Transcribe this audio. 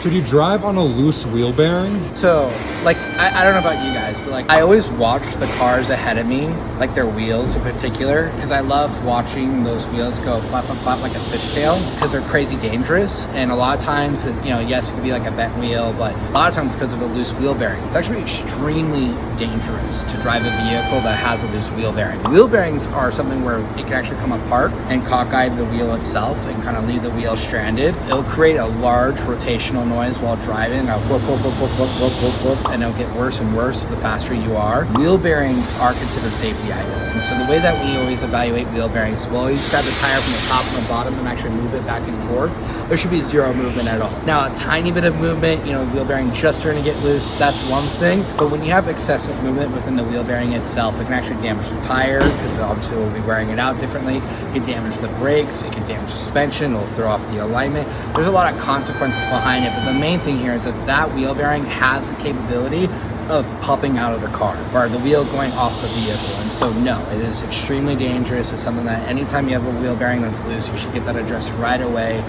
Should you drive on a loose wheel bearing? So, like, I don't know about you guys, but like, I always watch the cars ahead of me, like their wheels in particular, because I love watching those wheels go flap, flap, flap like a fishtail, because they're crazy dangerous. And a lot of times, you know, yes, it could be like a bent wheel, but a lot of times because of a loose wheel bearing, it's actually extremely dangerous to drive a vehicle that has a loose wheel bearing. Wheel bearings are something where it can actually come apart and cockeye the wheel itself and kind of leave the wheel stranded. It'll create a large rotational noise while driving, whoop, whoop, whoop, whoop, whoop, whoop, whoop, whoop, and it'll get worse and worse the faster you are. Wheel bearings are considered safety items, and so the way that we always evaluate wheel bearings, we'll always grab the tire from the top and the bottom and actually move it back and forth. There should be zero movement at all. Now, a tiny bit of movement, you know, wheel bearing just starting to get loose, that's one thing, but when you have excessive movement within the wheel bearing itself, it can actually damage the tire, because obviously we'll be wearing it out differently. It can damage the brakes, it can damage suspension, it'll throw off the alignment. There's a lot of consequences behind it, but the main thing here is that that wheel bearing has the capability of popping out of the car or the wheel going off the vehicle. And so no, it is extremely dangerous. It's something that anytime you have a wheel bearing that's loose, you should get that addressed right away.